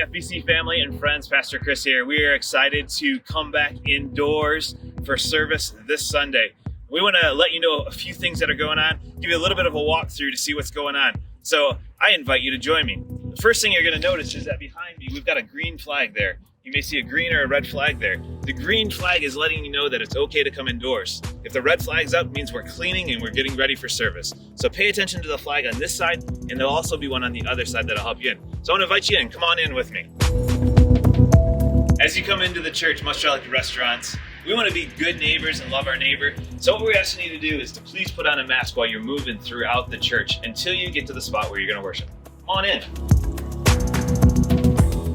FBC family and friends, Pastor Chris here. We are excited to come back indoors for service this Sunday. We want to let you know a few things that are going on, give you a little bit of a walkthrough to see what's going on. So I invite you to join me. The first thing you're going to notice is that behind me, we've got a green flag there. You may see a green or a red flag there. The green flag is letting you know that it's okay to come indoors. If the red flag's up, it means we're cleaning and we're getting ready for service. So pay attention to the flag on this side, and there'll also be one on the other side that'll help you in. So I want to invite you in. Come on in with me. As you come into the church, much like restaurants, we want to be good neighbors and love our neighbor. So what we're asking you to do is to please put on a mask while you're moving throughout the church until you get to the spot where you're going to worship. Come on in.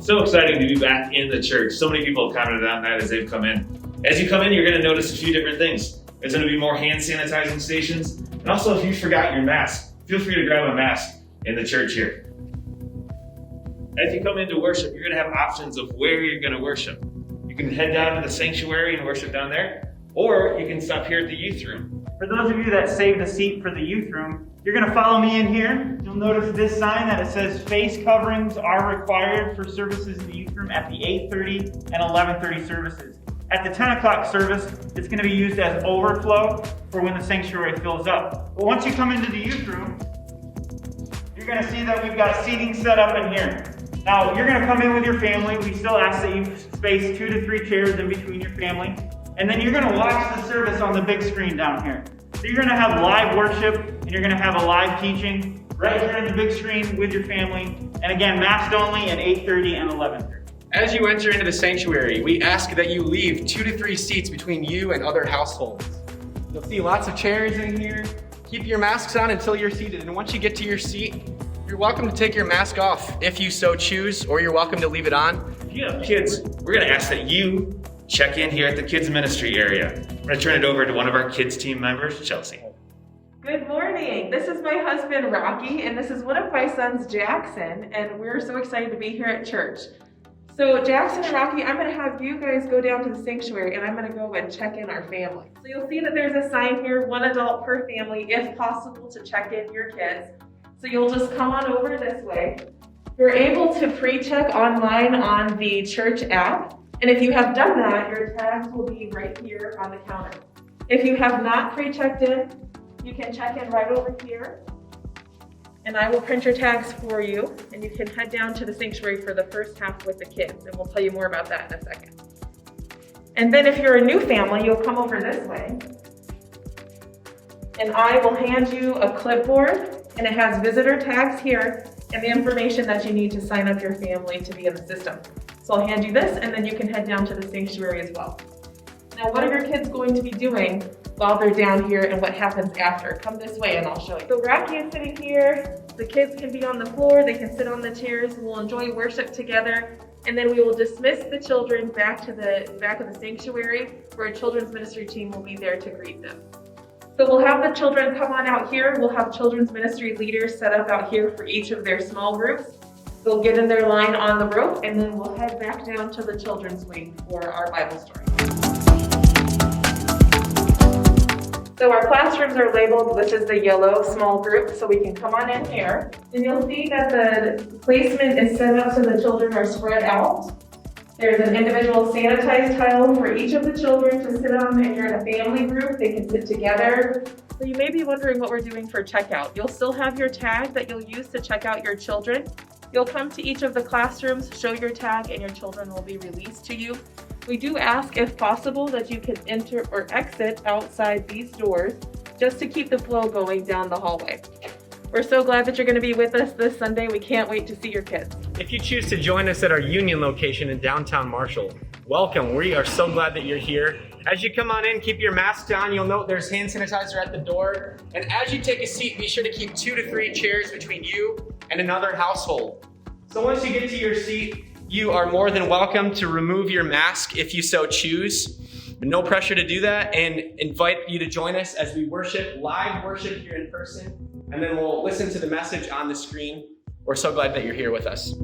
So exciting to be back in the church. So many people have commented on that as they've come in. As you come in, you're going to notice a few different things. There's going to be more hand sanitizing stations. And also, if you forgot your mask, feel free to grab a mask in the church here. As you come into worship, you're going to have options of where you're going to worship. You can head down to the sanctuary and worship down there, or you can stop here at the youth room. For those of you that saved a seat for the youth room, you're going to follow me in here. You'll notice this sign that it says face coverings are required for services in the youth room at the 8:30 and 11:30 services. At the 10 o'clock service, it's going to be used as overflow for when the sanctuary fills up. But once you come into the youth room, you're going to see that we've got seating set up in here. Now, you're going to come in with your family. We still ask that you space 2 to 3 chairs in between your family. And then you're going to watch the service on the big screen down here. So you're going to have live worship, and you're going to have a live teaching right here on the big screen with your family. And again, masked only at 8:30 and 11:30. As you enter into the sanctuary, we ask that you leave 2 to 3 seats between you and other households. You'll see lots of chairs in here. Keep your masks on until you're seated. And once you get to your seat, you're welcome to take your mask off if you so choose, or you're welcome to leave it on. If you have kids, we're going to ask that you check in here at the kids ministry area. We're going to turn it over to one of our kids team members, Chelsea. Good morning. This is my husband, Rocky, and this is one of my sons, Jackson, and we're so excited to be here at church. So Jackson and Rocky, I'm going to have you guys go down to the sanctuary, and I'm going to go and check in our family. So you'll see that there's a sign here, 1 adult per family, if possible, to check in your kids. So you'll just come on over this way. You're able to pre-check online on the church app. And if you have done that, your tags will be right here on the counter. If you have not pre-checked in, you can check in right over here. And I will print your tags for you. And you can head down to the sanctuary for the first half with the kids. And we'll tell you more about that in a second. And then if you're a new family, you'll come over this way. And I will hand you a clipboard. And it has visitor tags here and the information that you need to sign up your family to be in the system. So I'll hand you this, and then you can head down to the sanctuary as well. Now, what are your kids going to be doing while they're down here, and what happens after? Come this way and I'll show you. So Rocky is sitting here. The kids can be on the floor. They can sit on the chairs. We'll enjoy worship together. And then we will dismiss the children back to the back of the sanctuary, where a children's ministry team will be there to greet them. So we'll have the children come on out here. We'll have children's ministry leaders set up out here for each of their small groups. They'll get in their line on the rope, and then we'll head back down to the children's wing for our Bible story. So our classrooms are labeled. This is the yellow small group, so we can come on in here. And you'll see that the placement is set up so the children are spread out. There's an individual sanitized tile for each of the children to sit on. If you're in a family group, they can sit together. So you may be wondering what we're doing for checkout. You'll still have your tag that you'll use to check out your children. You'll come to each of the classrooms, show your tag, and your children will be released to you. We do ask, if possible, that you can enter or exit outside these doors just to keep the flow going down the hallway. We're so glad that you're going to be with us this Sunday. We can't wait to see your kids. If you choose to join us at our Union location in downtown Marshall, welcome. We are so glad that you're here. As you come on in, keep your masks on. You'll note there's hand sanitizer at the door. And as you take a seat, be sure to keep 2 to 3 chairs between you and another household. So once you get to your seat, you are more than welcome to remove your mask if you so choose. No pressure to do that, and invite you to join us as we worship, live worship here in person, and then we'll listen to the message on the screen. We're so glad that you're here with us.